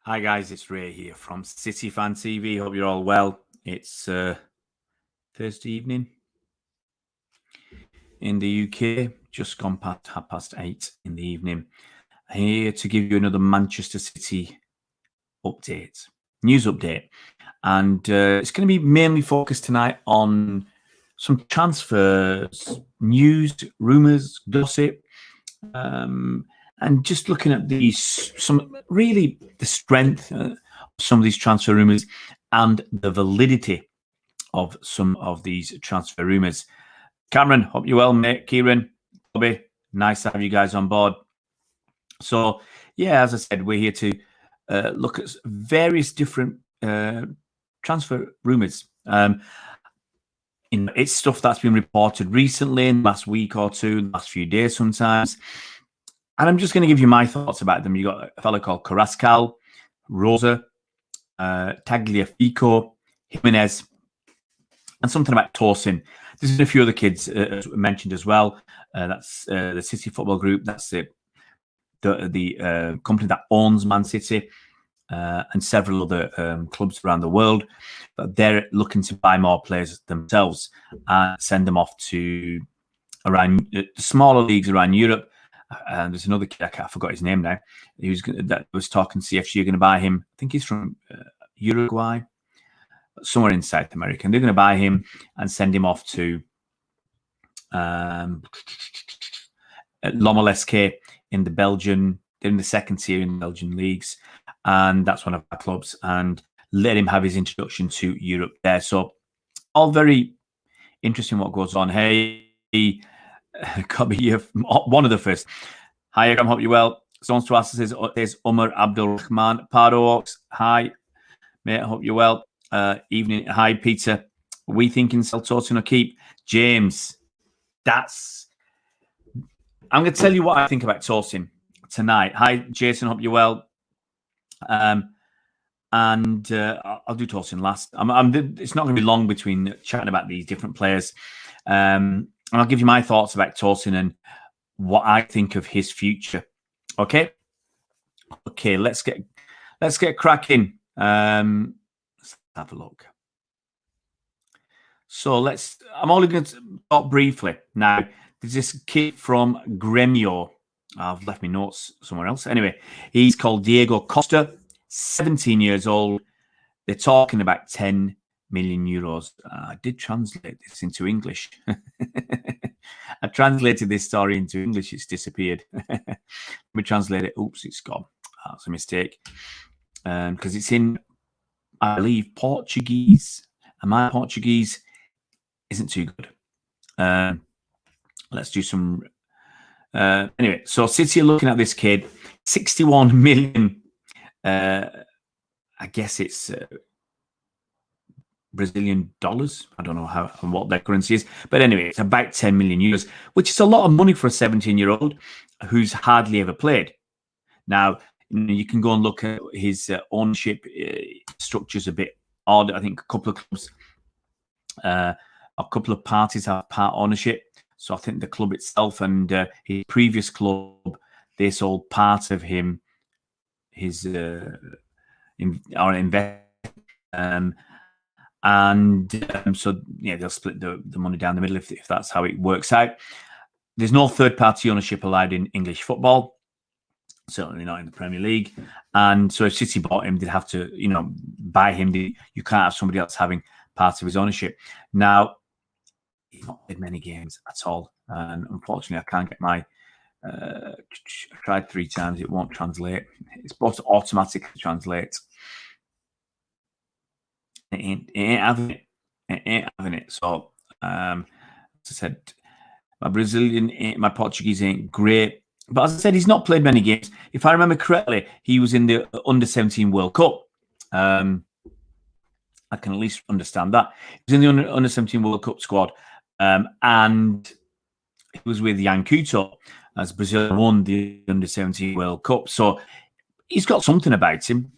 Hi guys, it's Ray here from City Fan TV. Hope you're all well. It's Thursday evening in the UK, just gone past 8:30 in the evening. Here to give you another Manchester City news update. And it's going to be mainly focused tonight on some transfers, news, rumours, gossip, and just looking at the strength of some of these transfer rumours and the validity of some of these transfer rumours. Cameron, hope you're well, mate. Kieran, Bobby, nice to have you guys on board. So, yeah, as I said, we're here to look at various different transfer rumours. It's stuff that's been reported recently, in the last week or two, the last few days sometimes. And I'm just going to give you my thoughts about them. You got a fellow called Carrascal, Rosa, Tagliafico, Gimenez, and something about Tosin. There's been a few other kids mentioned as well. That's the City Football Group. That's the company that owns Man City and several other clubs around the world. But they're looking to buy more players themselves and send them off to around the smaller leagues around Europe. And there's another kid, I forgot his name now, that was talking to CFG, going to buy him. I think he's from Uruguay, somewhere in South America. And they're going to buy him and send him off to Lomoleske in the Belgian. They're in the second tier in the Belgian leagues. And that's one of our clubs. And let him have his introduction to Europe there. So all very interesting what goes on. Hey, could be one of the first. Hi, I hope you're well. Someone to ask says Umar Abdul Rahman Pardox. Hi, mate. I hope you're well. Evening. Hi, Peter. We thinking sell Tosin or keep? James, I'm going to tell you what I think about Tosin tonight. Hi, Jason. Hope you're well. And I'll do Tosin last. It's not going to be long between chatting about these different players. And I'll give you my thoughts about Tosin and what I think of his future. Okay, let's get cracking. Let's have a look. So I'm only going to talk briefly now. There's this kid from Gremio. I've left my notes somewhere else. Anyway, he's called Diego Costa, 17 years old. They're talking about 10 million euros. I did translate this into English. I translated this story into English. It's disappeared. Let me translate it. Oops, it's gone. That's a mistake. Because it's in, I believe, Portuguese. And my Portuguese isn't too good. Let's do some... anyway, so City are looking at this kid. 61 million. I guess it's... Brazilian dollars. I don't know how and what their currency is, but anyway, it's about 10 million euros, which is a lot of money for a 17-year-old who's hardly ever played. Now, you can go and look at his ownership structure's a bit odd. I think a couple of clubs, a couple of parties have part ownership. So I think the club itself and his previous club, they sold part of him, his investment. So, yeah, they'll split the money down the middle if that's how it works out. There's no third-party ownership allowed in English football, certainly not in the Premier League. And so if City bought him, they'd have to, buy him. You can't have somebody else having part of his ownership. Now, he's not played many games at all. And unfortunately, I can't get my... I tried 3 times. It won't translate. It's supposed to automatically translate. It ain't having it. It ain't having it. So, as I said, my Portuguese ain't great. But as I said, he's not played many games. If I remember correctly, he was in the Under-17 World Cup. I can at least understand that. He was in the Under-17 World Cup squad. And he was with Jan Couto as Brazil won the Under-17 World Cup. So he's got something about him.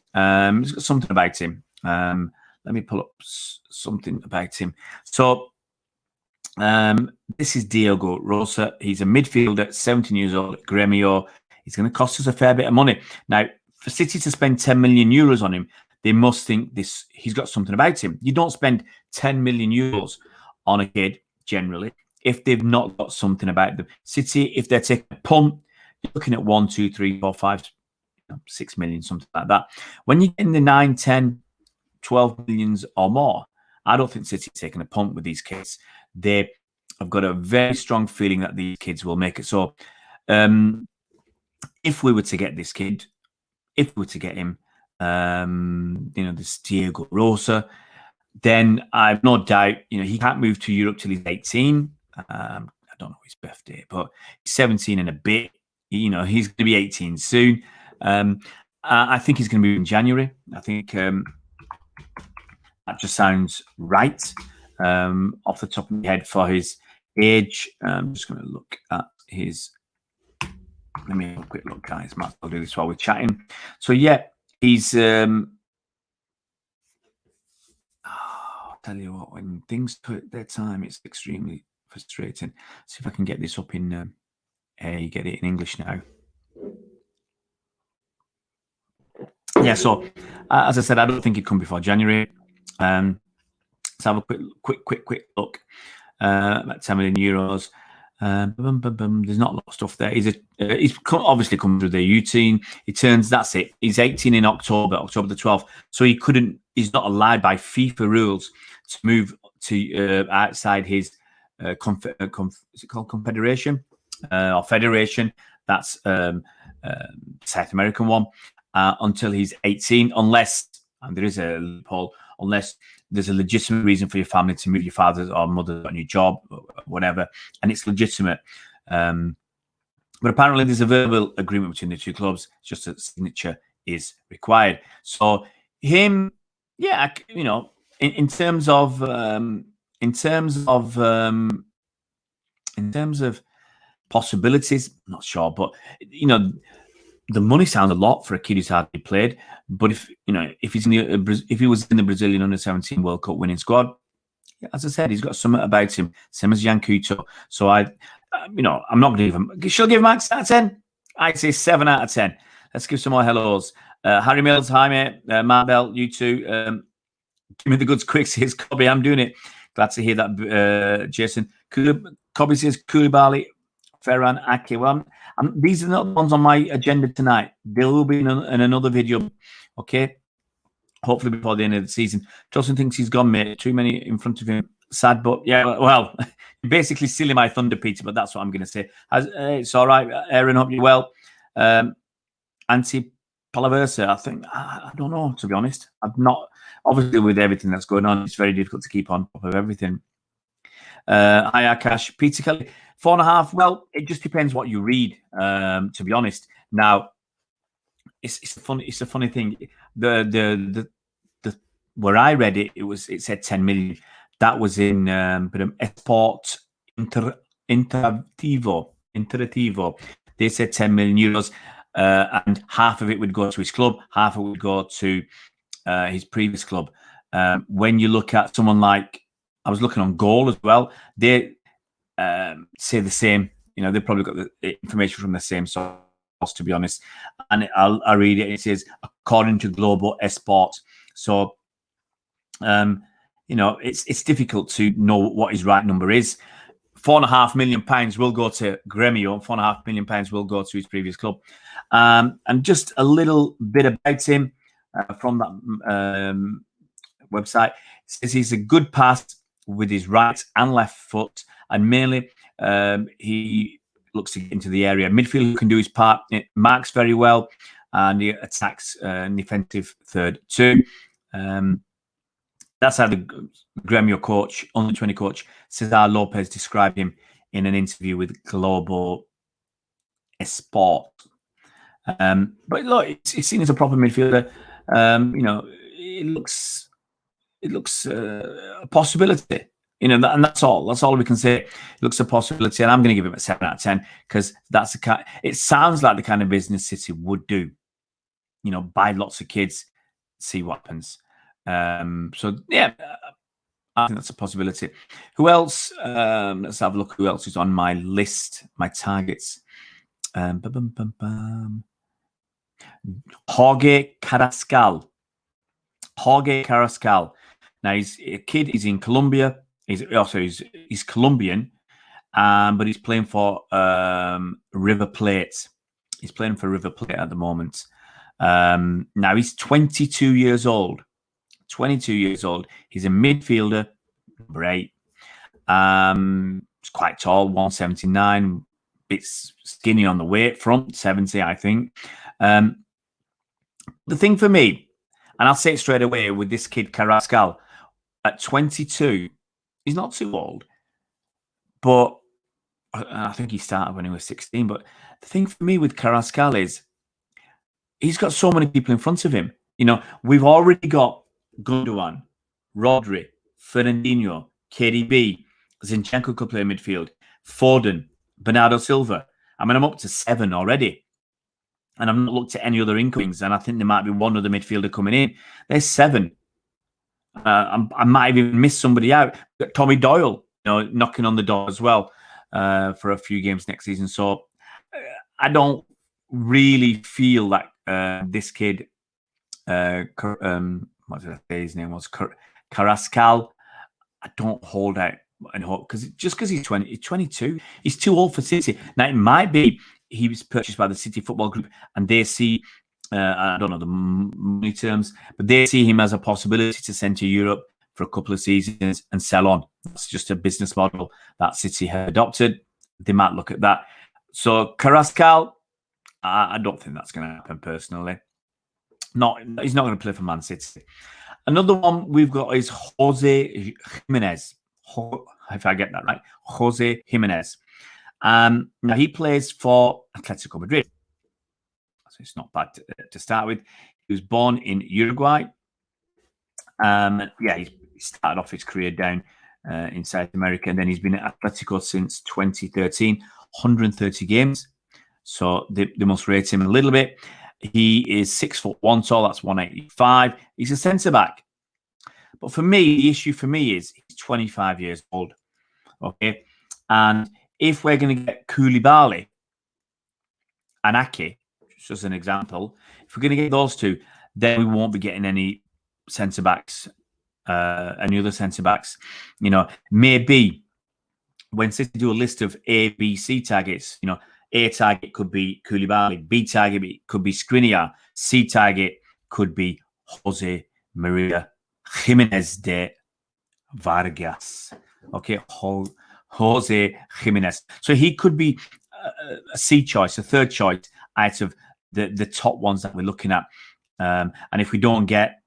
Let me pull up something about him. So this is Diego Rosa. He's a midfielder, 17 years old, Gremio. He's going to cost us a fair bit of money. Now, for City to spend 10 million euros on him, they must think he's got something about him. You don't spend 10 million euros on a kid generally if they've not got something about them. City, if they're taking a punt, you're looking at 1, 2, 3, 4, 5, 6 million, something like that. When you're in the 9, 10, 12 millions or more, I don't think City's taking a punt with these kids. They have got a very strong feeling that these kids will make it. So if we were to get this kid, if we were to get him, this Diego Rosa, then I've no doubt, he can't move to Europe till he's 18. I don't know his birthday, but he's 17 and a bit. He's going to be 18 soon. I think he's going to move in January. I think that just sounds right off the top of my head for his age. I'm just going to look at his. Let me have a quick look, guys. Might as well do this while we're chatting. So yeah, he's. I'll tell you what, when things put their time, it's extremely frustrating. See if I can get this up in. Get it in English now. Yeah, so as I said, I don't think he'd come before January. Let's have a quick look at 10 million euros. There's not a lot of stuff there. He's obviously come through the U team. He turns, that's it. He's 18 in October the 12th. So he's not allowed by FIFA rules to move to outside his is it called confederation or federation? That's South American one until he's 18, unless, and there is a loophole, unless there's a legitimate reason for your family to move your father or mother on your job, or whatever, and it's legitimate. But apparently there's a verbal agreement between the two clubs. It's just a signature is required. So him, yeah, in terms of possibilities, I'm not sure, but the money sounds a lot for a kid who's hardly played. But if he was in the Brazilian under-17 World Cup winning squad, as I said, he's got something about him, same as Yankuto. So I'm not going to give him. Shall I give him max out of 10? I'd say 7 out of 10. Let's give some more hellos. Harry Mills, hi mate. Matt Bell, you too. Give me the goods quick, says Cobby. I'm doing it. Glad to hear that, Jason. Cobby says Koulibaly, Ferran, Ake. Well, these are not the ones on my agenda tonight. They will be in another video, okay? Hopefully before the end of the season. Tosin thinks he's gone, mate. Too many in front of him. Sad, but yeah, well, you're basically stealing my thunder, Peter, but that's what I'm going to say. It's all right, Aaron, hope you're well. Anti-Palaversa, I think, I don't know, to be honest. I've not, obviously with everything that's going on, it's very difficult to keep on top of everything. Hi, Akash. Peter Kelly, 4.5. Well, it just depends what you read, to be honest. Now, it's a funny thing. The where I read it, it said 10 million. That was in Esport Interativo. They said 10 million euros, and half of it would go to his club, half of it would go to his previous club. When you look at someone like, I was looking on Goal as well, they say the same. They've probably got the information from the same source, to be honest. And I'll read it. It says, according to Globo Esport. So, it's difficult to know what his right number is. £4.5 million will go to Gremio. £4.5 million will go to his previous club. And just a little bit about him from that website. It says he's a good pass with his right and left foot, and mainly he looks to get into the area. Midfield who can do his part. It marks very well, and he attacks defensive third too. That's how the Gremio coach, under 20 coach, Cesar Lopez described him in an interview with Globo Esport. But look, it's seen as a proper midfielder. It looks a possibility. And that's all. That's all we can say. It looks a possibility, and I'm going to give it a 7 out of 10 because that's the kind. It sounds like the kind of business City would do. Buy lots of kids, see what happens. So yeah, I think that's a possibility. Who else? Let's have a look. Who else is on my list? My targets. Jorge Jorge Carrascal. Jorge Carrascal. Now he's a kid. He's in Colombia. He's Colombian, but he's playing for River Plate. He's playing for River Plate at the moment. Now he's 22 years old. 22 years old. He's a midfielder, number 8. He's quite tall, 179. Bit skinny on the weight front, 70, I think. The thing for me, and I'll say it straight away with this kid Carrascal, at 22, he's not too old, but I think he started when he was 16. But the thing for me with Carrascal is he's got so many people in front of him. You know, we've already got Gundogan, Rodri, Fernandinho, KDB, Zinchenko could play midfield, Foden, Bernardo Silva. I mean, I'm up to 7 already. And I've not looked at any other incomings, and I think there might be one other midfielder coming in. There's 7. I might have even missed somebody out. Tommy Doyle, you know, knocking on the door as well for a few games next season. So I don't really feel that this kid, what did I say his name was? Carrascal, I don't hold out and hope, because he's 22, he's too old for City. Now, it might be he was purchased by the City Football Group and they see, I don't know the money terms, but they see him as a possibility to send to Europe for a couple of seasons and sell on. That's just a business model that City have adopted. They might look at that. So Carrascal, I don't think that's going to happen personally. He's not going to play for Man City. Another one we've got is José Gimenez. If I get that right, José Gimenez. Now he plays for Atletico Madrid, so it's not bad to start with. He was born in Uruguay. He started off his career down in South America, and then he's been at Atletico since 2013, 130 games. So they must rate him a little bit. He is 6'1" tall, that's 185. He's a centre back. But for me, the issue for me is he's 25 years old. Okay. And if we're going to get Koulibaly and Ake, just as an example, if we're going to get those two, then we won't be getting any centre backs, any other centre backs. You know, maybe when City do a list of A, B, C targets, you know, A target could be Koulibaly, B target could be Skriniar, C target could be Jose Maria Jimenez de Vargas. Okay, Jose Gimenez. So he could be a C choice, a third choice out of the top ones that we're looking at. And if we don't get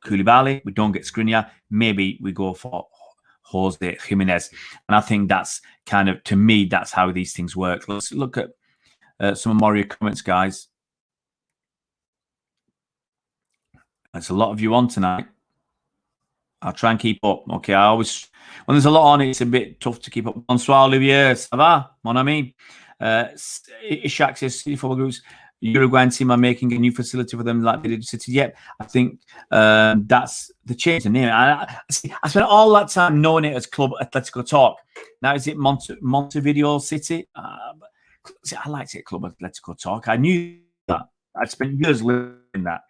Koulibaly, we don't get Skriniar, maybe we go for Jose Gimenez. And I think that's kind of, to me, that's how these things work. Let's look at some more of your comments, guys. There's a lot of you on tonight. I'll try and keep up. Okay, I always, when there's a lot on, it's a bit tough to keep up. Bonsoir, Olivier. Ça va, mon ami? Ishak says, City Football Group's Uruguayan team are making a new facility for them like they did City. Yep, I think that's the change the name. I spent all that time knowing it as Club Atletico Talk. Now is it Montevideo City? See, I liked it, Club Atletico Talk. I knew that. I spent years learning that.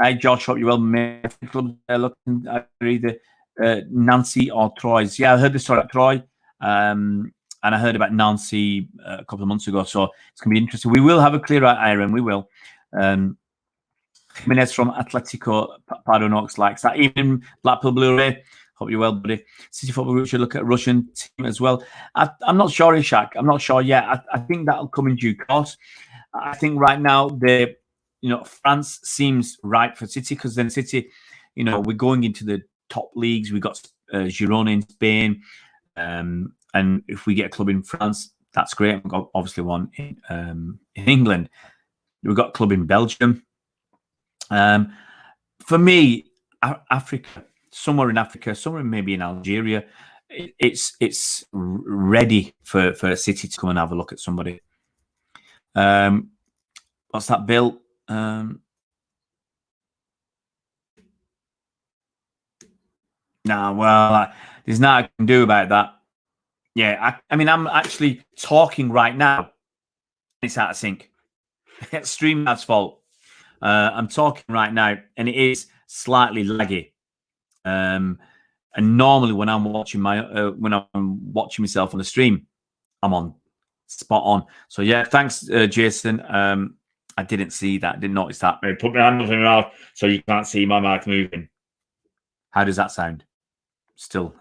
Hi, Josh. Hope you're well. Club looking at either Nancy or Troy's. Yeah, I heard the story about Troy, and I heard about Nancy a couple of months ago. So it's going to be interesting. We will have a clear Iron. We will. Jimenez from Atletico Pardonox likes that. Even Blackpool Blu-ray. Hope you're well, buddy. City Football Group should look at Russian team as well. I'm not sure, Ishak. I'm not sure yet. I think that'll come in due course. I think right now France seems right for City, because then City, we're going into the top leagues. We've got Girona in Spain, and if we get a club in France, that's great. We've got obviously one in England. We've got a club in Belgium. For me, Africa, somewhere in Africa, somewhere maybe in Algeria, it's ready for a City to come and have a look at somebody. What's that, Bill? There's nothing I can do about that. Yeah, I mean, I'm actually talking right now. It's out of sync. It's StreamYard's fault. I'm talking right now, and it is slightly laggy. And normally when I'm watching myself on the stream, I'm on spot on. So yeah, thanks, Jason. I didn't see that. Didn't notice that. I put my hand up in my mouth so you can't see my mouth moving. How does that sound? Still.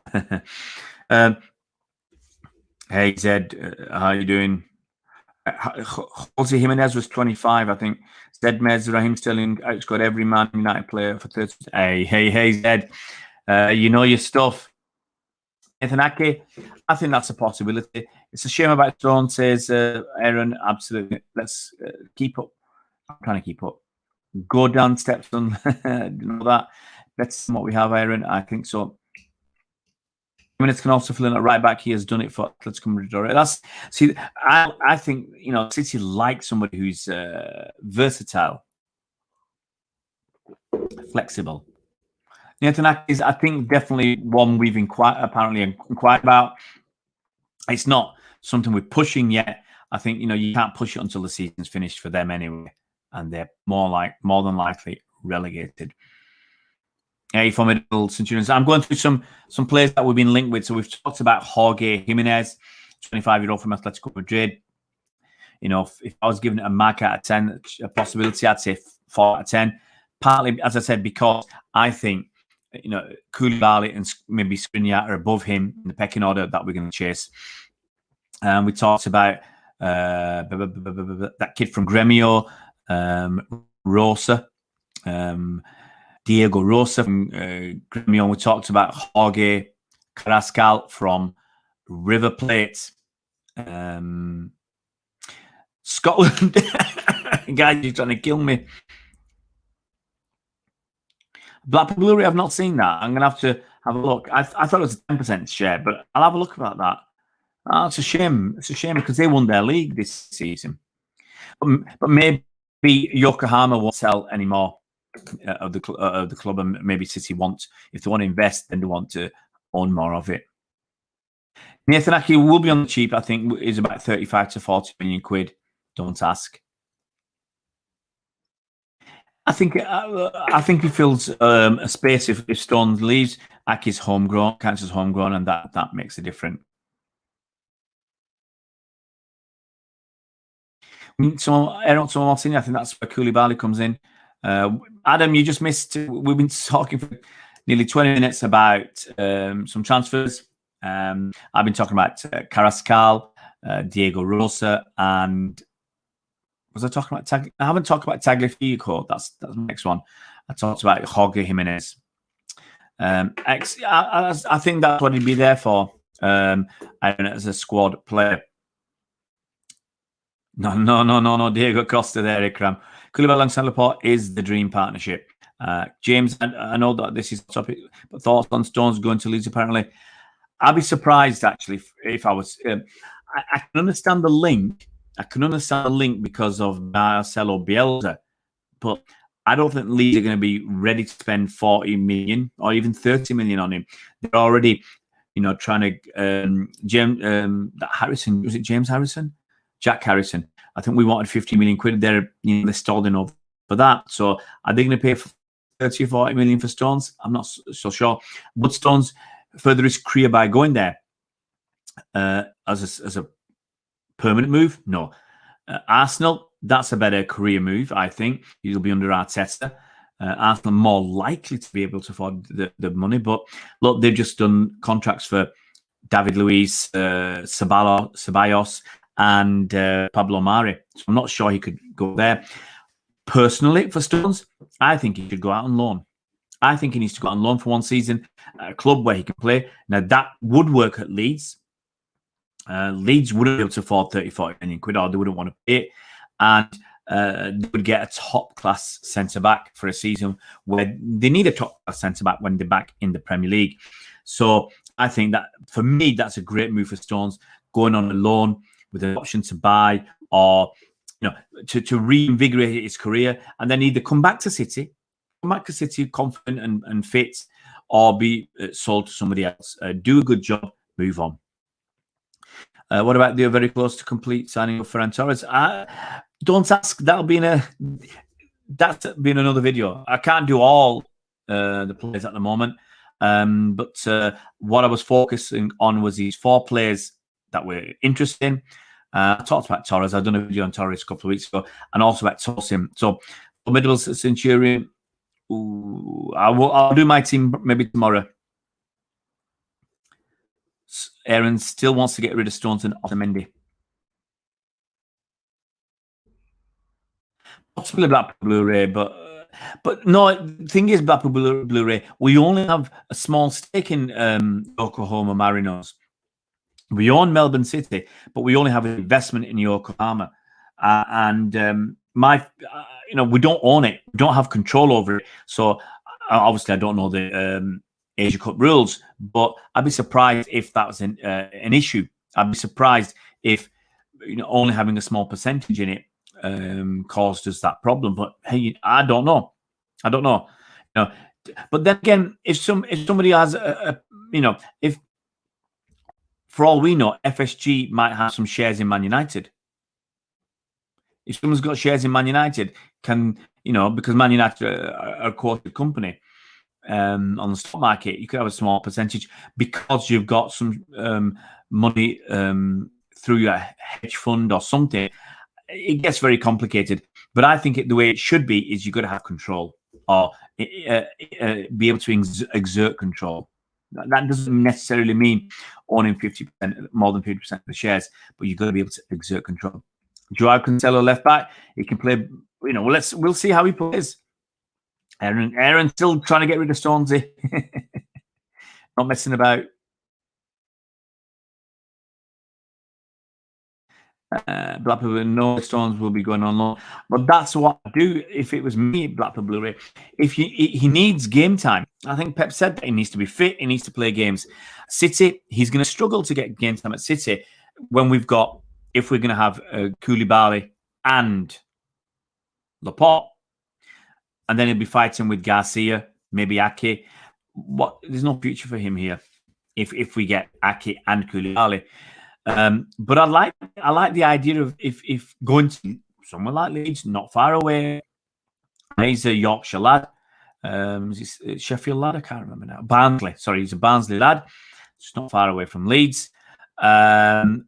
Hey Zed, how you doing? José Gimenez was 25, I think. Zed Mez, Raheem Sterling outscored every Man United player for 30. Hey, Zed. You know your stuff. Nathan Ake, I think that's a possibility. It's a shame about Stone, says Aaron. Absolutely. Let's keep up. I'm trying to keep up. Go down steps on you know that. That's what we have, Aaron. I think so. Minutes can also fill in at right back. He has done it for Atletico Madrid already. I think City like somebody who's versatile, flexible. Nathan Ake is, I think, definitely one we've apparently inquired about. It's not something we're pushing yet. I think you can't push it until the season's finished for them anyway, and they're more than likely relegated. Hey, formidable Centurions. I'm going through some players that we've been linked with. So we've talked about Jorge Gimenez, 25-year-old from Atletico Madrid. If I was given it a mark out of 10, a possibility, I'd say 4 out of 10. Partly, as I said, because I think Koulibaly and maybe Skriniar are above him in the pecking order that we're going to chase. And we talked about that kid from Gremio, Rosa. Diego Rosa from Gremio. We talked about Jorge Carrascal from River Plate. Scotland. Guys, you're trying to kill me. Blackpool Blu-ray, I've not seen that. I'm going to have a look. I thought it was a 10% share, but I'll have a look about that. Oh, it's a shame. It's a shame because they won their league this season. But maybe Yokohama won't sell anymore of the club, and maybe City if they want to invest, then they want to own more of it. Nathan Ake will be on the cheap. I think is about 35 to 40 million quid. Don't ask. I think he fills a space if Stones leaves. Ake's homegrown, counts as homegrown, and that makes a difference. Someone Martini, I think that's where Koulibaly comes in. Adam, you just missed. We've been talking for nearly 20 minutes about some transfers. I've been talking about Carrascal, Diego Rosa, and was I talking about I haven't talked about Tagliafico. That's the next one. I talked about Jorge Gimenez. I think that's what he'd be there for. As a squad player. No, Diego Costa there, Ikram. Koulibaly alongside Laporte is the dream partnership. James, I know that this is a topic, but thoughts on Stones going to Leeds apparently. I'd be surprised, actually, if I was... I can understand the link. I can understand the link because of Marcelo Bielsa, but I don't think Leeds are going to be ready to spend 40 million or even 30 million on him. They're already, trying to... Harrison, was it James Harrison? Jack Harrison. I think we wanted 50 million quid. They're stalled enough for that. So are they going to pay for 30 or 40 million for Stones? I'm not so sure. Would Stones further his career by going there as a permanent move? No. Arsenal, that's a better career move, I think. He'll be under Arteta. Arsenal more likely to be able to afford the money. But look, they've just done contracts for David Luiz, Ceballos, and Pablo Mari. So I'm not sure he could go there. Personally, for Stones, I think he should go out on loan. I think he needs to go out on loan for one season at a club where he can play. Now, that would work at Leeds. Leeds wouldn't be able to afford 30, 40 million quid, or they wouldn't want to pay it. And they would get a top-class centre-back for a season where they need a top-class centre-back when they're back in the Premier League. So I think that, for me, that's a great move for Stones, going on a loan with an option to buy or to reinvigorate his career, and then either come back to City confident and fit, or be sold to somebody else. Do a good job, move on. What about the very close to complete signing of Ferran Torres? Don't ask. That'll be in a that's been another video. I can't do all the players at the moment, but what I was focusing on was these 4 players that we're interested in. I talked about Torres. I've done a video on Torres a couple of weeks ago, and also about Tosin. So for middle Centurion, I'll do my team maybe tomorrow. Aaron still wants to get rid of Stones and Otamendi. Possibly Blackpool Blu-ray, but no. The thing is, Blackpool Blu-ray, we only have a small stake in Yokohama Marinos. We own Melbourne City, but we only have an investment in Yokohama, and we don't own it. We don't have control over it. So obviously, I don't know the Asia Cup rules, but I'd be surprised if that was an issue. I'd be surprised if only having a small percentage in it caused us that problem. But hey, I don't know. But then again, if somebody has if for all we know, FSG might have some shares in Man United. If someone's got shares in Man United, because Man United are a quoted company on the stock market, you could have a small percentage because you've got some money through your hedge fund or something. It gets very complicated. But I think the way it should be is you've got to have control or be able to exert control. That doesn't necessarily mean owning 50%, more than 50% of the shares, but you've got to be able to exert control. Joao Cancelo left back. He can play. We'll see how he plays. Aaron still trying to get rid of Stonesy. Not messing about. Blackpool, no Stones will be going on loan. But that's what I do if it was me, Blackpool Blu-ray. If he needs game time. I think Pep said that he needs to be fit. He needs to play games. City, he's going to struggle to get game time at City when if we're going to have Koulibaly and Laporte. And then he'll be fighting with Garcia, maybe Ake. There's no future for him here if we get Ake and Koulibaly. But I like the idea of if going to somewhere like Leeds, not far away. He's a Yorkshire lad. Is he Sheffield lad? I can't remember now. Barnsley. Sorry, he's a Barnsley lad. It's not far away from Leeds. And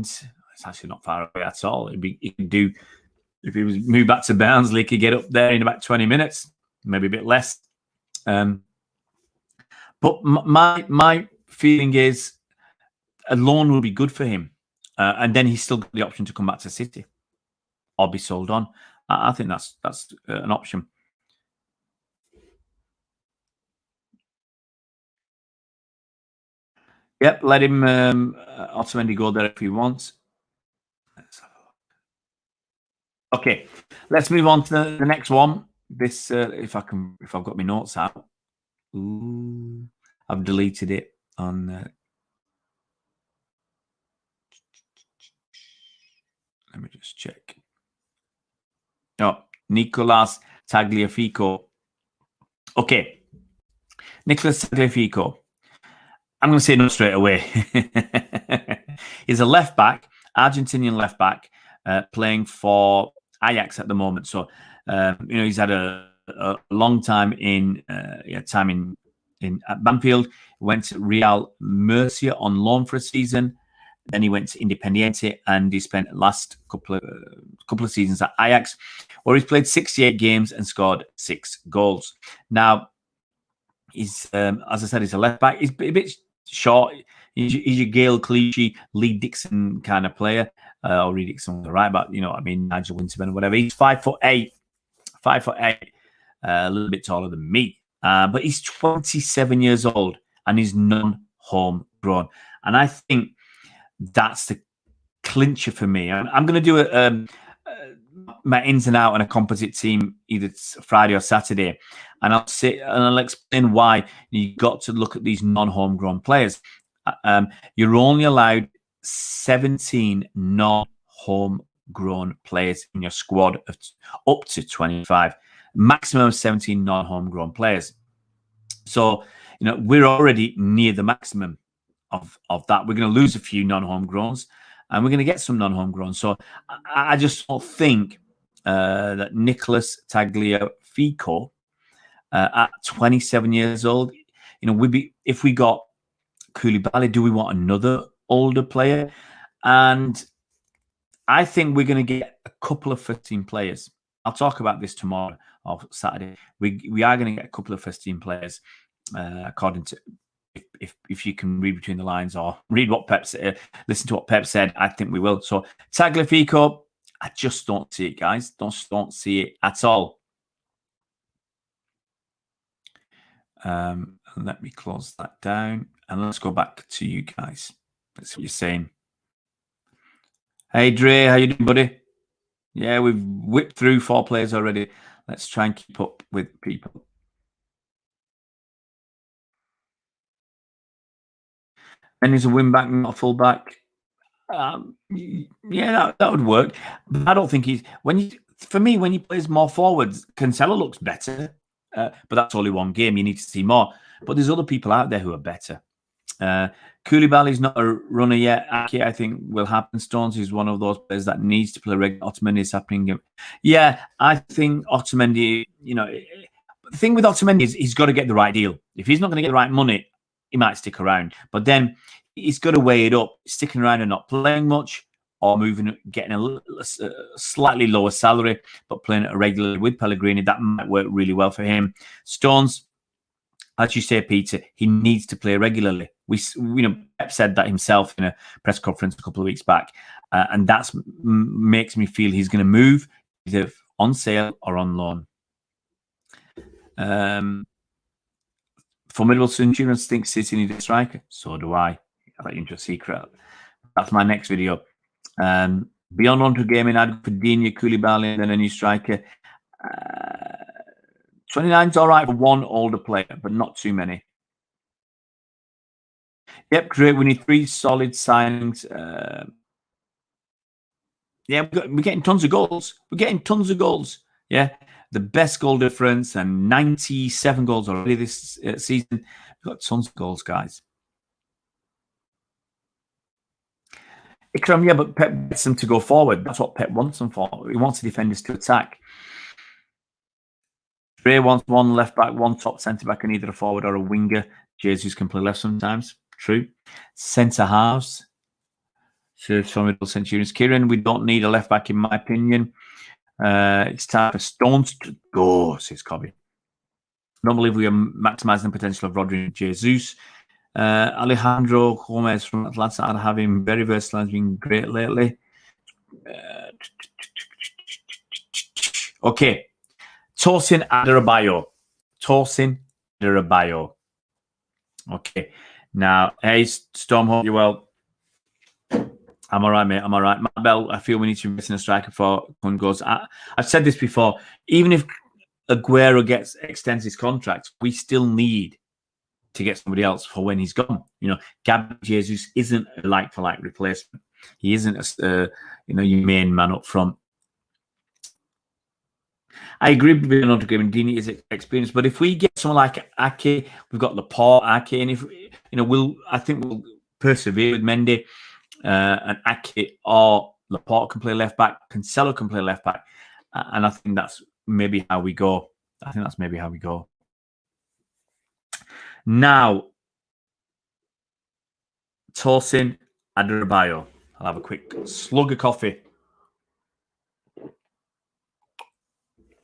it's actually not far away at all. He could do, if he was moved back to Barnsley, he could get up there in about 20 minutes, maybe a bit less. But my feeling is a loan will be good for him. And then he's still got the option to come back to City or be sold on. I think that's an option. Yep, let him Otamendi go there if he wants. Let's have a look. Okay, let's move on to the next one. This, if I've got my notes out. Ooh, I've deleted it on. Let me just check. Oh, Nicolas Tagliafico. Okay, Nicolas Tagliafico. I'm going to say no straight away. He's a left back, Argentinian left back, playing for Ajax at the moment. So, he's had a long time at Banfield. Went to Real Murcia on loan for a season. Then he went to Independiente, and he spent the last couple of seasons at Ajax, where he's played 68 games and scored 6 goals. Now, he's as I said, he's a left back. He's a bit short. He's your Gail Clichy, Lee Dixon kind of player, or Lee Dixon on the right back. Nigel Winterburn or whatever. He's 5'8", a little bit taller than me, but he's 27 years old and he's non-home grown, and I think that's the clincher for me. I'm going to do my ins and out on a composite team either Friday or Saturday, and I'll explain why you got to look at these non-homegrown players. You're only allowed 17 non-homegrown players in your squad of up to 25. Maximum of 17 non-homegrown players. So we're already near the maximum of that. We're going to lose a few non-homegrowns, and we're going to get some non-homegrown. So I just don't think that Nicolas Tagliafico at 27 years old. If we got Koulibaly, do we want another older player? And I think we're going to get a couple of 15 players. I'll talk about this tomorrow or Saturday. We are going to get a couple of 15 players, according to if you can read between the lines or read what Pep said, listen to what Pep said. I think we will. So Tagliafico, I just don't see it, guys. Don't see it at all. Let me close that down and let's go back to you guys. Let's see what you're saying. Hey Dre, how you doing, buddy? Yeah, we've whipped through 4 players already. Let's try and keep up with people. And he's a wing back, not a full back. Yeah, that would work. But I don't think for me, when he plays more forwards, Cancelo looks better. But that's only one game. You need to see more. But there's other people out there who are better. Koulibaly's not a runner yet. Ake, I think, will happen. Stones is one of those players that needs to play regular. Otamendi is happening. Yeah, I think Otamendi, the thing with Otamendi is he's got to get the right deal. If he's not going to get the right money, he might stick around. But then he's got to weigh it up, sticking around and not playing much, or getting a slightly lower salary, but playing it regularly with Pellegrini. That might work really well for him. Stones, as you say, Peter, he needs to play regularly. Pep said that himself in a press conference a couple of weeks back, and that makes me feel he's going to move either on sale or on loan. Formidable Centurions think City need a striker. So do I. I'll let you into a secret. That's my next video. Beyond on to gaming, I'd go for Digne, Koulibaly, and then a new striker. 29's all right for one older player, but not too many. Yep, great. We need 3 solid signings. Yeah, we're getting tons of goals. Yeah, the best goal difference and 97 goals already this season. We've got tons of goals, guys. Ikram, yeah, but Pep gets them to go forward. That's what Pep wants them for. He wants the defenders to attack. Ray wants 1 left back, 1 top centre back, and either a forward or a winger. Jesus can play left sometimes. True. Centre halves. Serves Formidable Centurions. Kieran, we don't need a left back, in my opinion. It's time for Stones to go, says Cobby. I don't believe we are maximising the potential of Rodri and Jesus. Alejandro Gomez from Atlanta are having very versatile, has been great lately. Okay. Tosin Adarabioyo. Okay. Now, hey, Storm, hope you're well. I'm all right, mate. I'm all right. Matt Bell, I feel we need to invest in a striker for Kun goes. I've said this before. Even if Aguero extends his contract, we still need to get somebody else for when he's gone. Gabriel Jesus isn't a like-for-like replacement. He isn't your main man up front. I agree with Bernardo Grimendini is experienced, but if we get someone like Ake, we've got Laporte, Ake, and if I think we'll persevere with Mendy, and Ake or Laporte can play left back, Cancelo can play left back, and I think that's maybe how we go. Now, Tosin Adarabioyo. I'll have a quick slug of coffee.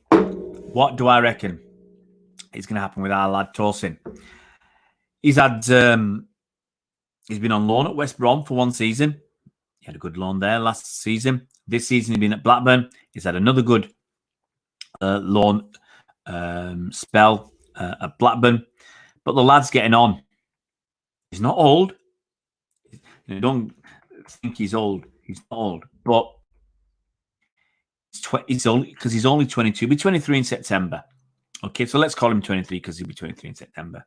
What do I reckon is going to happen with our lad Tosin? He's been on loan at West Brom for 1 season. He had a good loan there last season. This season he's been at Blackburn. He's had another good loan spell at Blackburn. But the lad's getting on. He's not old. Don't think he's old. He's not old. But he's only 22. He'll be 23 in September. Okay, so let's call him 23 because he'll be 23 in September.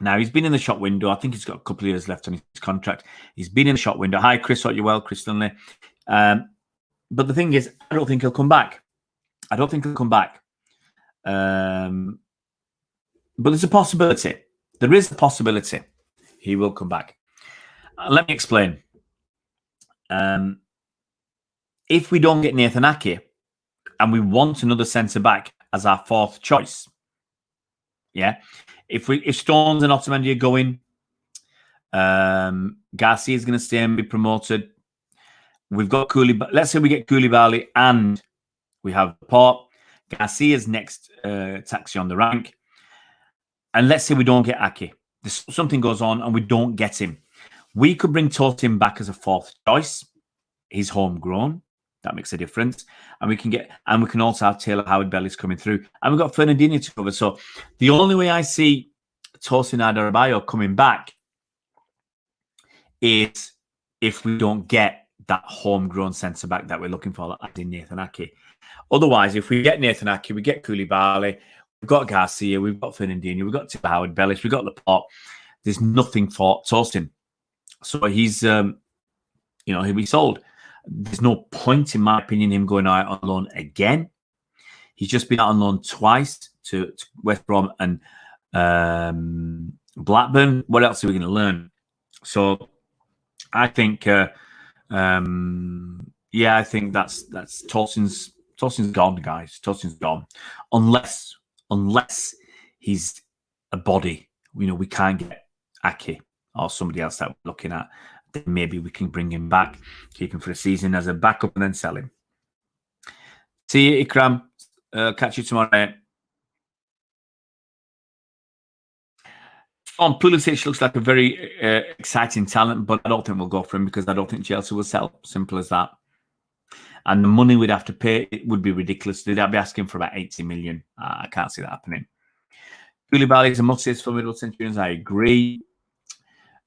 Now, he's been in the shop window. I think he's got a couple of years left on his contract. He's been in the shop window. Hi, Chris. Hope you're well, Chris Dunley. But the thing is, I don't think he'll come back. But there's a possibility. There is a possibility he will come back. Let me explain. If we don't get Nathan Ake, and we want another centre-back as our fourth choice. Yeah. If Stones and Otamendi are going, Garcia is going to stay and be promoted. We've got Koulibaly. Let's say we get Koulibaly and we have Port. Garcia's next taxi on the rank. And let's say we don't get Ake. Something goes on and we don't get him. We could bring Tosin back as a fourth choice. He's homegrown. That makes a difference. And we can also have Taylor Howard-Bellis coming through. And we've got Fernandinho to cover. So the only way I see Tosin Adarabioyo coming back is if we don't get that homegrown centre-back that we're looking for, like in Nathan Ake. Otherwise, if we get Nathan Ake, we get Koulibaly, we've got Garcia, we've got Fernandinho, we've got Taylor Howard-Bellis, we've got Laporte. There's nothing for Tosin. So he's, he'll be sold. There's no point, in my opinion, him going out on loan again. He's just been out on loan twice to West Brom and Blackburn. What else are we going to learn? So I think, I think that's Tosin's gone, guys. Tosin's gone, unless he's a body. We can't get Ake or somebody else that we're looking at. Then maybe we can bring him back, keep him for a season as a backup, and then sell him. See you, Ikram. Catch you tomorrow night. Pulisic looks like a very exciting talent, but I don't think we'll go for him because I don't think Chelsea will sell. Simple as that. And the money we'd have to pay, it would be ridiculous. They'd be asking for about 80 million. I can't see that happening. Koulibaly is a must-have for Middle Centurions. I agree.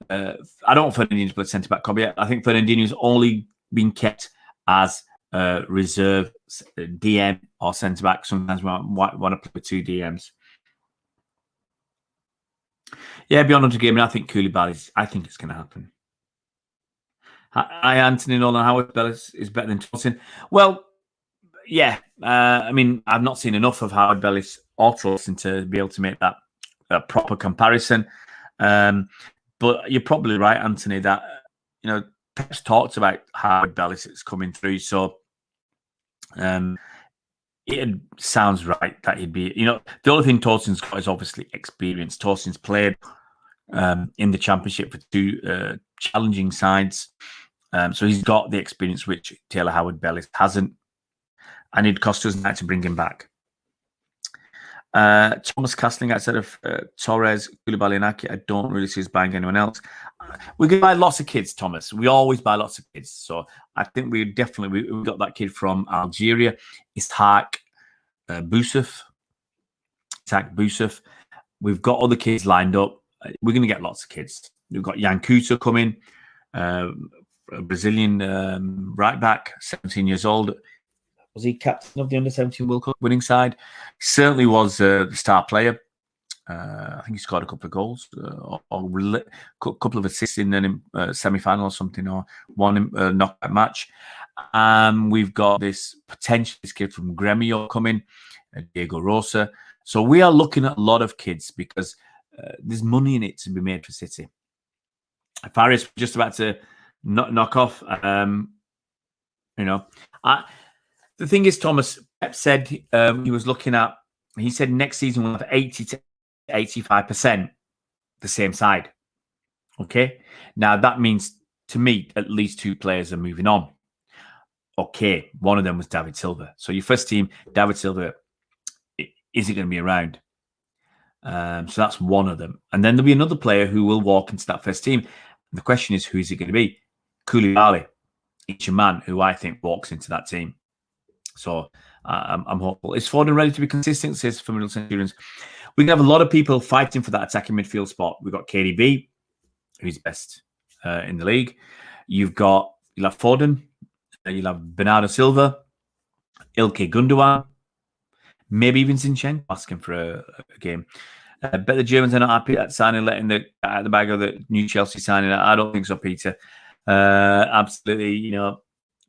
I don't want Fernandinho to play centre-back cover yet. I think Fernandinho's only been kept as reserve DM or centre-back. Sometimes we want to play with two DMs. Yeah, beyond 100 gaming, I think Koulibaly, I think it's going to happen. Hi, Anthony Nolan. Howard-Bellis is better than Tosin. Well, yeah. I've not seen enough of Howard-Bellis or Tosin to be able to make that proper comparison. But you're probably right, Anthony, that, Pep's talked about Howard-Bellis that's coming through. So it sounds right that he'd be, the only thing Tosin's got is obviously experience. Tosin's played in the Championship for two challenging sides. So he's got the experience which Taylor Howard-Bellis hasn't. And it'd cost us that to bring him back. Thomas Castling outside of Torres, Koulibaly and Ake, I don't really see us buying anyone else. We're going to buy lots of kids, Thomas. We always buy lots of kids. So I think we got that kid from Algeria, Ishaq Boussouf. We've got other kids lined up. We're going to get lots of kids. We've got Yankuto coming, a Brazilian right back, 17 years old. Was he captain of the under-17 World Cup winning side? He certainly was the star player. I think he scored a couple of goals or a couple of assists in a semi-final or something, or one knockout match. We've got this kid from Gremio coming, Diego Rosa. So we are looking at a lot of kids because there's money in it to be made for City. Farias just about to knock off. The thing is, Thomas, Pep said he said next season we'll have 80 to 85% the same side. Okay? Now, that means, to me, at least two players are moving on. Okay, one of them was David Silva. So your first team, David Silva, is it going to be around? So that's one of them. And then there'll be another player who will walk into that first team. And the question is, who is it going to be? Koulibaly, each man who I think walks into that team. So I'm hopeful. Is Foden ready to be consistent? Says for Middle Centurions. We can have a lot of people fighting for that attacking midfield spot. We've got KDB, who's best in the league. You'll have Foden. You'll have Bernardo Silva, Ilkay Gundogan, maybe even Zinchenko asking for a game. Bet the Germans are not happy at signing, letting the bag of the new Chelsea signing. I don't think so, Peter. Absolutely,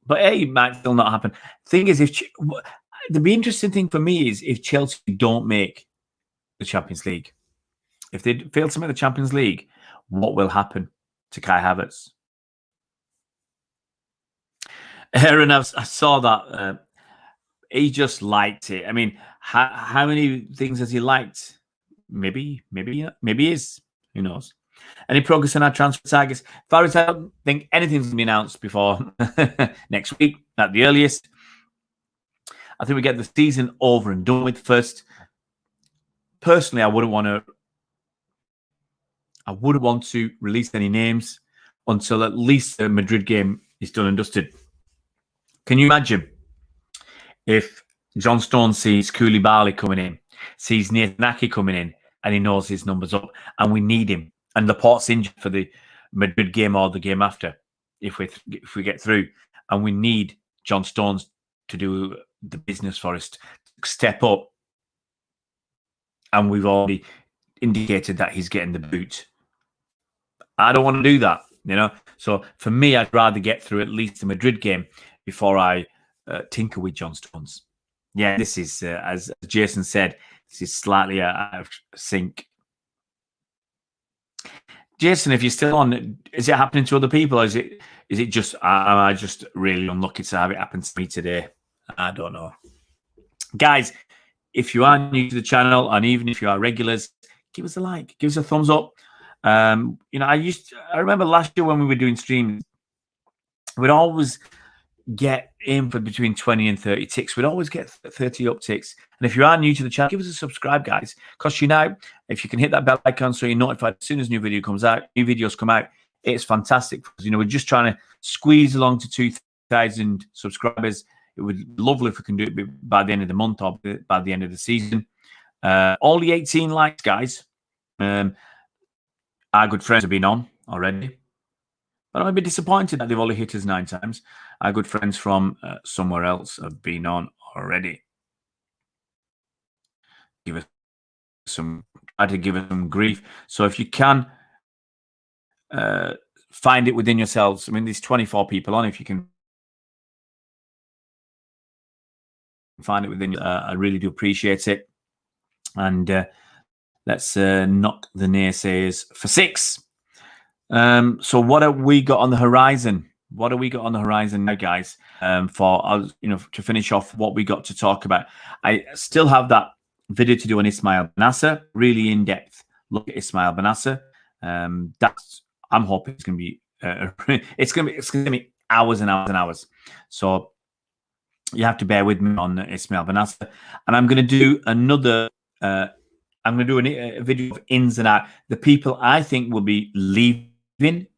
But hey, it might still not happen. Thing is, the interesting thing for me is if Chelsea don't make the Champions League. If they fail to make the Champions League, what will happen to Kai Havertz? Aaron, I saw that. he just liked it. I mean, how many things has he liked? Maybe he is. Who knows? Any progress on our transfer targets? As far as I don't think anything's going to be announced before next week at the earliest. I think we get the season over and done with first. Personally, I wouldn't want to release any names until at least the Madrid game is done and dusted. Can you imagine if John Stones sees Koulibaly coming in, sees Nathan Ake coming in, and he knows his numbers up, and we need him, and Laporte's injured for the Madrid game or the game after, if we get through, and we need John Stones to do the business for us, to step up, and we've already indicated that he's getting the boot. I don't want to do that, you know. So for me, I'd rather get through at least the Madrid game before I tinker with John Stones. Yeah, this is, as Jason said, this is slightly out of sync. Jason, if you're still on, is it happening to other people, or is it just, am I just really unlucky to have it happen to me today? I don't know. Guys, if you are new to the channel, and even if you are regulars, give us a like, give us a thumbs up. You know, I remember last year when we were doing streams, we'd always get in for between 20 and 30 ticks. We'd always get 30 upticks. And if you are new to the channel, give us a subscribe, guys. Cost you now. If you can hit that bell icon so you're notified as soon as new video comes out, new videos come out, it's fantastic. You know, we're just trying to squeeze along to 2,000 subscribers. It would be lovely if we can do it by the end of the month or by the end of the season. Only 18 likes, guys. Our good friends have been on already. But I'm a bit disappointed that they've only hit us 9 times. Our good friends from somewhere else have been on already. Try to give us some grief. So if you can find it within yourselves. I mean, there's 24 people on. If you can find it within you, I really do appreciate it. And let's knock the naysayers for 6. So what have we got on the horizon? What have we got on the horizon now, guys? For us, you know, to finish off what we got to talk about. I still have that video to do on Ismail Bennacer, really in depth look at Ismail Bennacer. That's, I'm hoping it's going to be it's going to be hours and hours and hours. So you have to bear with me on Ismail Bennacer, and I'm going to do another. I'm going to do a video of ins and out. The people I think will be leaving.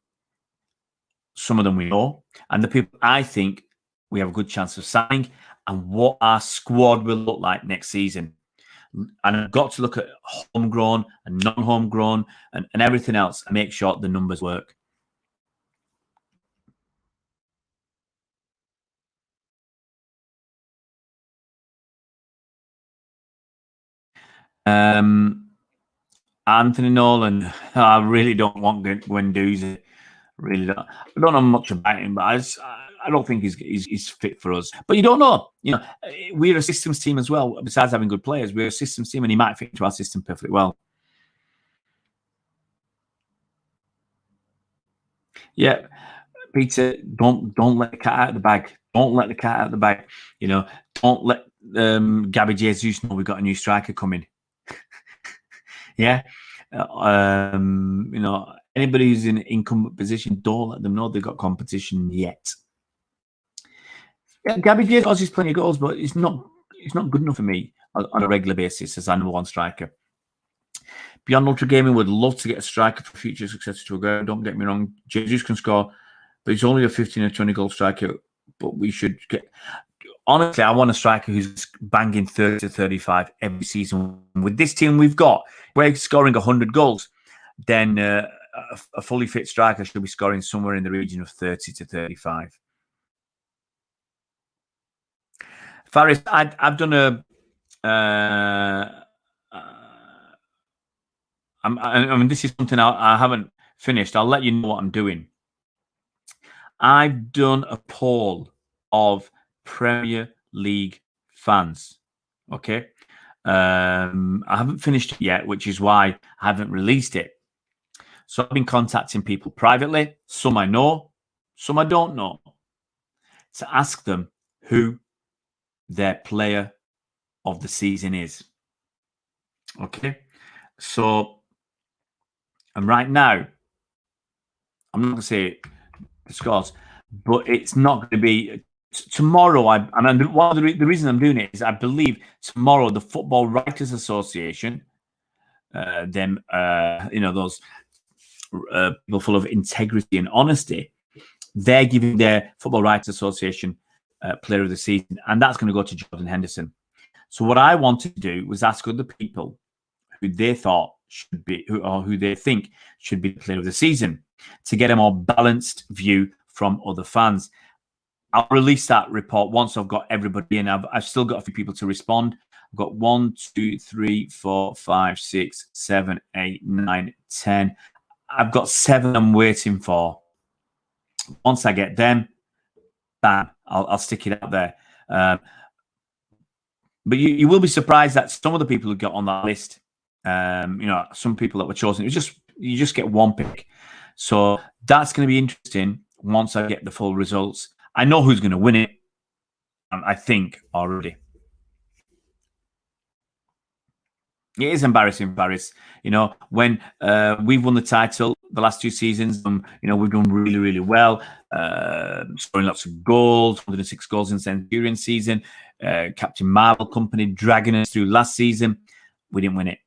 Some of them we know, and the people I think we have a good chance of signing, and what our squad will look like next season. And I've got to look at homegrown and non-homegrown and everything else and make sure the numbers work. Anthony Nolan, I really don't want Guendouzi. Really don't. I don't know much about him, but I don't think he's fit for us. But you don't know. You know, we're a systems team as well. Besides having good players, we're a systems team, and he might fit into our system perfectly well. Yeah, Peter, don't let the cat out of the bag. Don't let the cat out of the bag. You know, don't let Gabby Jesus know we've got a new striker coming. Yeah, you know, anybody who's in incumbent position, don't let them know they've got competition yet. Yeah, Gabby Jesus scores plenty of goals, but it's not good enough for me on a regular basis as our number 1 striker. Beyond Ultra Gaming would love to get a striker for future success to a goal. Don't get me wrong, Jesus can score, but he's only a 15 or 20 goal striker. But we should get. Honestly, I want a striker who's banging 30 to 35 every season. With this team we've got, we're scoring 100 goals, then a fully fit striker should be scoring somewhere in the region of 30 to 35. Faris, I've done a. I mean, this is something I haven't finished. I'll let you know what I'm doing. I've done a poll of Premier League fans. Okay. I haven't finished it yet, which is why I haven't released it. So I've been contacting people privately. Some I know, some I don't know, to ask them who their player of the season is. Okay, so, and right now, I'm not going to say the scores, but it's not going to be tomorrow. And one of the reason I'm doing it is I believe tomorrow the Football Writers Association, those people full of integrity and honesty, they're giving their Football Writers Association Player of the Season, and that's going to go to Jordan Henderson. So what I wanted to do was ask other people who they thought should be, who they think should be the Player of the Season, to get a more balanced view from other fans. I'll release that report once I've got everybody in. I've still got a few people to respond. I've got 1, 2, 3, 4, 5, 6, 7, 8, 9, 10. I've got 7 I'm waiting for. Once I get them, bam, I'll stick it out there. But you will be surprised that some of the people who got on that list, some people that were chosen, you just get one pick. So that's going to be interesting once I get the full results. I know who's going to win it, I think, already. It is embarrassing, Paris. When we've won the title the last 2 seasons, we've done really, really well, scoring lots of goals, 106 goals in the Centurion season. Captain Marvel Company dragging us through last season. We didn't win it.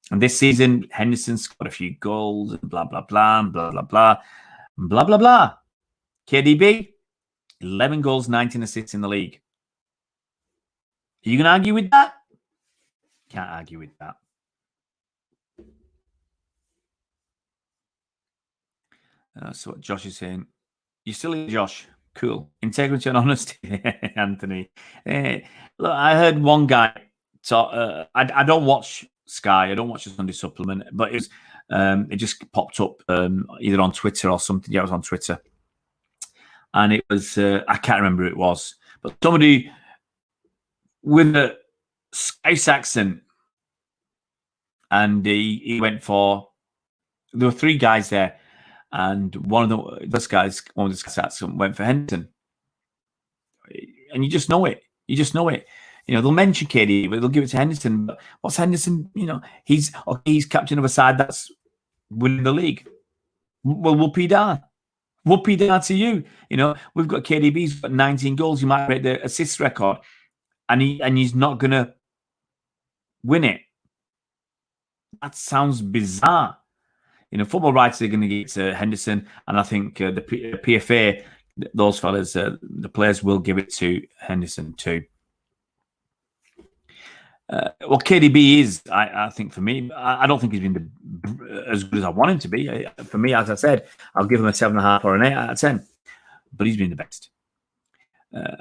And this season, Henderson scored a few goals, and blah, blah, blah, and blah, blah, blah, blah, blah, blah. KDB, 11 goals, 19 assists in the league. Are you going to argue with that? Can't argue with that. So what Josh is saying. You're still here, Josh. Cool. Integrity and honesty, Anthony. Look, I heard one guy talk. I don't watch Sky. I don't watch the Sunday Supplement, but it just popped up either on Twitter or something. Yeah, it was on Twitter. And it was, I can't remember who it was, but somebody with a Scouse accent. And he went for, there were 3 guys there. And one of the guys went for Henderson. And you just know it. They'll mention KD, but they'll give it to Henderson. But what's Henderson? He's captain of a side that's winning the league. Well, whoopee da to you. We've got KDB. He's got 19 goals. He might break the assist record, and he's not gonna win it. That sounds bizarre. Football writers are going to get to Henderson, and I think the PFA, those fellas, the players will give it to Henderson too. Well, KDB is, I think, for me, I don't think he's been as good as I want him to be. For me, as I said, I'll give him a 7.5 or an 8 out of 10. But he's been the best.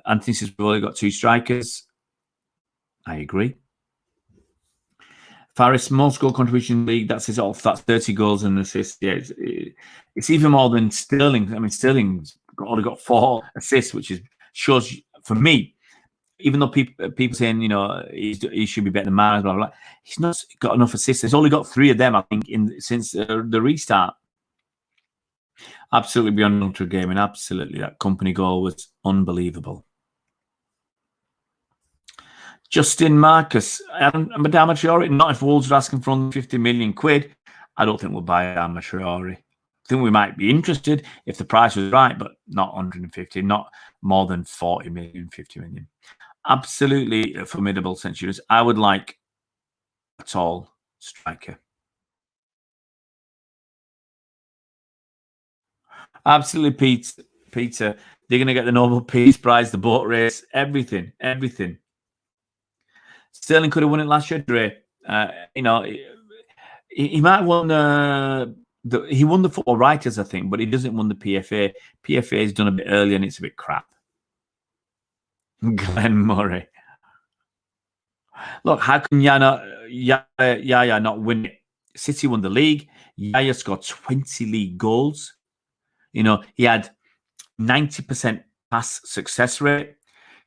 Anthony says we've only got 2 strikers. I agree. Faris, most goal contribution league, that's his off. That's 30 goals and assists. Yeah, it's even more than Sterling. I mean, Sterling's only got 4 assists, which shows, for me, even though people saying, he should be better than Mahrez, blah, blah, blah, he's not got enough assists. He's only got 3 of them, I think, since the restart. Absolutely beyond ultra gaming. Absolutely. That company goal was unbelievable. Justin Marcus, Madame Traore, not if Wolves are asking for under 50 million quid. I don't think we'll buy Madame Traore. I think we might be interested if the price was right, but not 150, not more than 40 million, 50 million. Absolutely formidable Centurions. I would like a tall striker. Absolutely, Peter. They're going to get the Nobel Peace Prize, the boat race, everything. Sterling could have won it last year, Dre. He might have won he won the Football Writers, I think, but he doesn't win the PFA. PFA is done a bit early and it's a bit crap. Glenn Murray. Look, how can Yaya not win it? City won the league. Yaya scored 20 league goals. He had 90% pass success rate.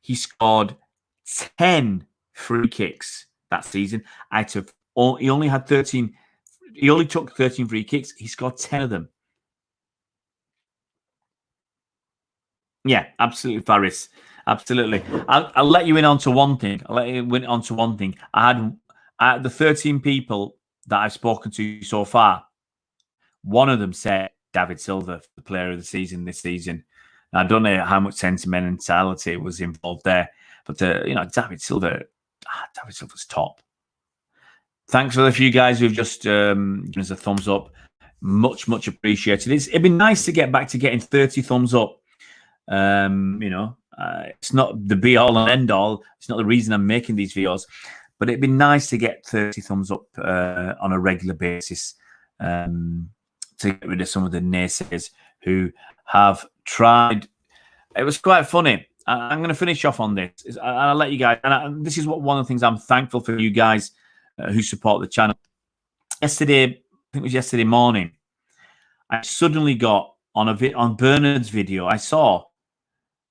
He scored 10 free kicks that season. He only had 13. He only took 13 free kicks. He scored 10 of them. Yeah, absolutely, Faris. Absolutely. I'll let you in onto one thing. I had the 13 people that I've spoken to so far. One of them said David Silva, the player of the season this season. And I don't know how much sentimentality was involved there, but David Silva's top. Thanks for the few guys who've just given us a thumbs up. Much appreciated. It'd be nice to get back to getting 30 thumbs up. It's not the be all and end all. It's not the reason I'm making these videos, but it'd be nice to get 30 thumbs up on a regular basis to get rid of some of the naysayers who have tried. It was quite funny. I'm going to finish off on this. I'll let you guys. And this is one of the things I'm thankful for you guys who support the channel. Yesterday, I think it was yesterday morning, I suddenly got on Bernard's video. I saw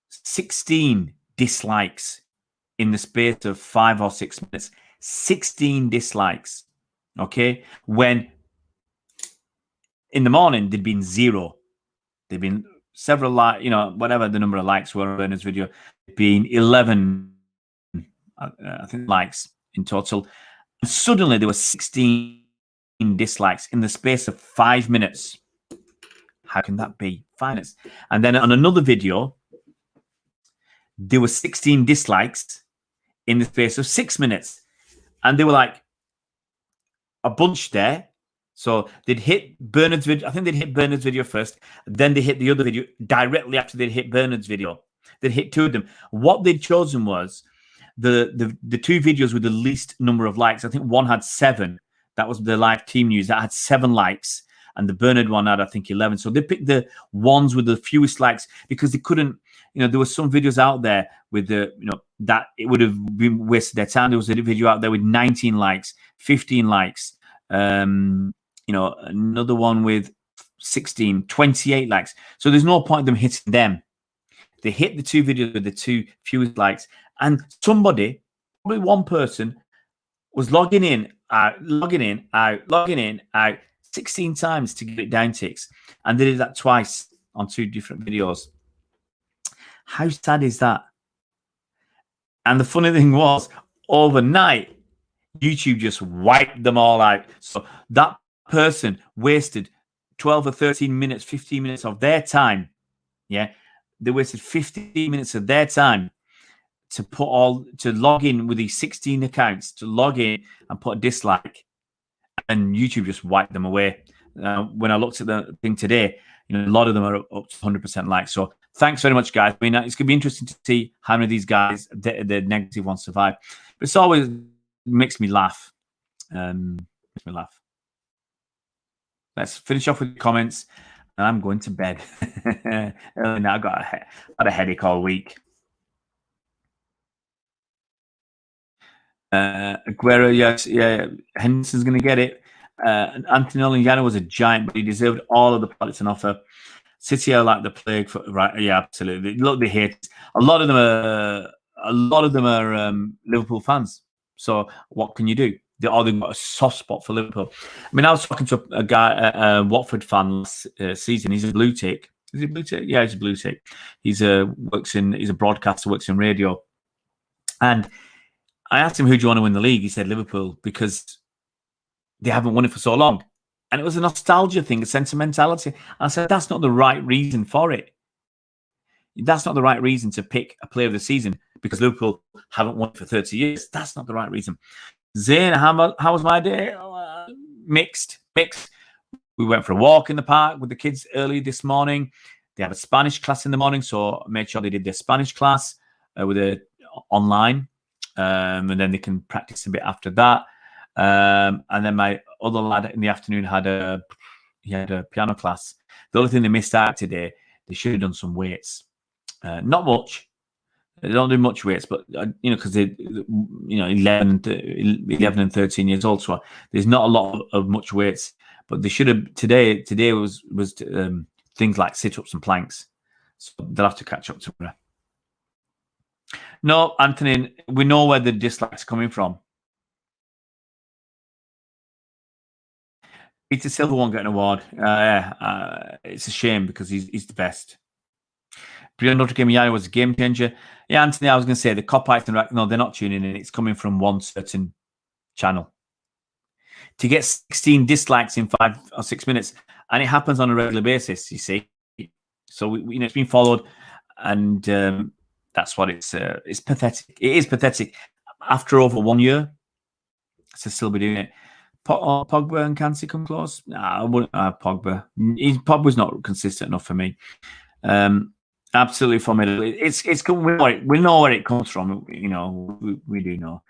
16 dislikes in the space of 5 or 6 minutes. 16 dislikes. Okay, when in the morning there'd been 0. There'd been several whatever the number of likes were on Bernard's video, it'd been 11, I think, likes in total. And suddenly there were 16 dislikes in the space of 5 minutes. How can that be? 5 minutes. And then on another video, there were 16 dislikes in the space of 6 minutes. And they were like a bunch there. So they'd hit Bernard's video. I think they'd hit Bernard's video first. Then they hit the other video directly after they'd hit Bernard's video. They'd hit 2 of them. What they'd chosen was the 2 videos with the least number of likes. I think one had 7. That was the live team news. That had 7 likes. And the Bernard one had, I think, 11. So they picked the ones with the fewest likes because they couldn't, there were some videos out there with that it would have been wasted their time. There was a video out there with 19 likes, 15 likes, another one with 16, 28 likes. So there's no point them hitting them. They hit the 2 videos with the 2 fewest likes. And somebody, probably one person, was logging in, out, 16 times to get it down ticks. And they did that twice on 2 different videos. How sad is that? And the funny thing was, overnight, YouTube just wiped them all out. So that person wasted 12 or 13 minutes, 15 minutes of their time. Yeah. They wasted 15 minutes of their time to log in with these 16 accounts, to log in and put a dislike. And YouTube just wiped them away. When I looked at the thing today, a lot of them are up to 100% likes. So thanks very much, guys. I mean, it's going to be interesting to see how many of these guys, the negative ones, survive. But it's always makes me laugh. Let's finish off with comments. And I'm going to bed. Early now, I had a headache all week. Aguero, yes, yeah. Henderson's going to get it. Anthony Oliviano was a giant, but he deserved all of the products on offer. City are like the plague, right? Yeah, absolutely. Look, they hate. A lot of them are Liverpool fans. So what can you do? They've got a soft spot for Liverpool. I mean, I was talking to a guy, a Watford fan last season. He's a blue tick. Is he blue tick? Yeah, he's a blue tick. He's a broadcaster, works in radio. And I asked him, who do you want to win the league? He said Liverpool, because they haven't won it for so long. And it was a nostalgia thing, a sentimentality. I said, that's not the right reason for it. That's not the right reason to pick a player of the season because Liverpool haven't won it for 30 years. That's not the right reason. Zayn, how was my day? Mixed. We went for a walk in the park with the kids early this morning. They have a Spanish class in the morning, so I made sure they did their Spanish class online. And then they can practice a bit after that. And then my other lad in the afternoon had a piano class. The only thing they missed out today, they should have done some weights. Not much. They don't do much weights, but because they 11 and 13 years old, so there's not a lot of much weights. But they should have today was things like sit-ups and planks. So they'll have to catch up to her. No, Anthony, we know where the dislike's coming from. Peter Silva won't get an award. It's a shame because he's the best. Beyond Notre Dame was a game changer. Yeah, Anthony, I was going to say the cop-outs and no, they're not tuning in. It's coming from one certain channel. To get 16 dislikes in 5 or 6 minutes, and it happens on a regular basis, you see. So it's been followed, and that's what it's pathetic. It is pathetic. After over 1 year, to still be doing it. Pogba and Kansi come close? Nah, I wouldn't have Pogba. Pogba's not consistent enough for me. Absolutely formidable. It's we know where it comes from. You know, we do know.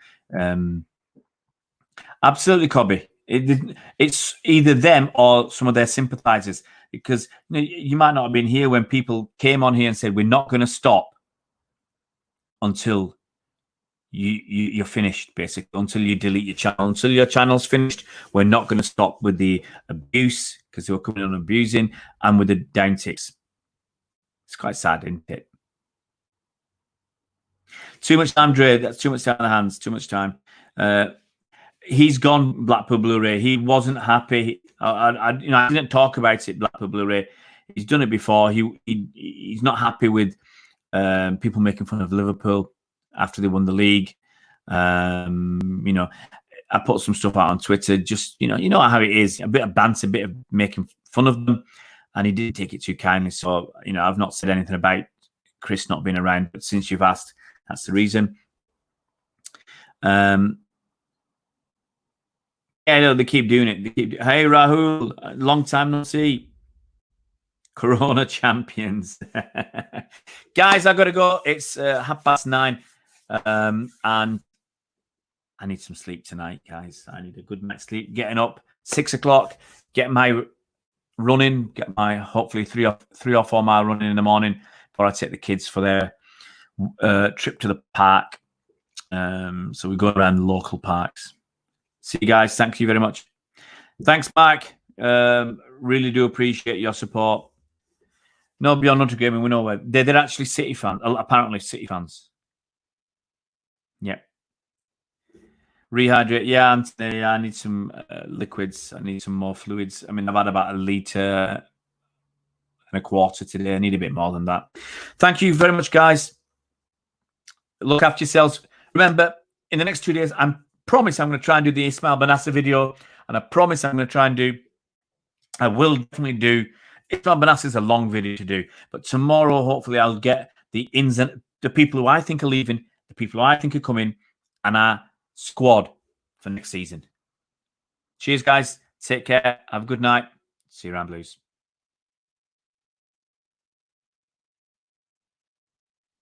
Absolutely, Cobby. It's either them or some of their sympathisers, because you might not have been here when people came on here and said we're not going to stop until you're finished, basically, until you delete your channel, until your channel's finished. We're not going to stop with the abuse, because they were coming on abusing, and with the downticks. It's quite sad, isn't it? Too much time, Dre. That's too much time on the hands. Too much time. He's gone, Blackpool Blu-ray. He wasn't happy. I didn't talk about it, Blackpool Blu-ray. He's done it before. He's not happy with people making fun of Liverpool after they won the league. I put some stuff out on Twitter. Just you know how it is. A bit of banter, a bit of making fun of them, and he didn't take it too kindly. So I've not said anything about Chris not being around, but since you've asked, that's the reason. Yeah, no, they keep doing it. Hey, Rahul, long time no see. Corona champions. Guys, I've got to go. It's 9:30. And I need some sleep tonight, guys. I need a good night's sleep. Getting up 6 o'clock, get my running, get my hopefully 3 or 4 mile running in the morning before I take the kids for their trip to the park. So we go around the local parks. See you guys. Thank you very much. Thanks, Mark. Really do appreciate your support. No, beyond Notre Gaming, we know where they're actually City fans. Apparently, City fans. Yeah. Rehydrate. Yeah, Anthony. I need some liquids. I need some more fluids. I mean, I've had about 1.25 liters today. I need a bit more than that. Thank you very much, guys. Look after yourselves. Remember, in the next 2 days, I promise I'm going to try and do the Ismail Benasser video, and I promise I'm going to try and I will definitely do. Ismail Benasser is a long video to do, but tomorrow, hopefully, I'll get the ins and the people who I think are leaving, the people who I think are coming, and our squad for next season. Cheers, guys. Take care. Have a good night. See you around, Blues.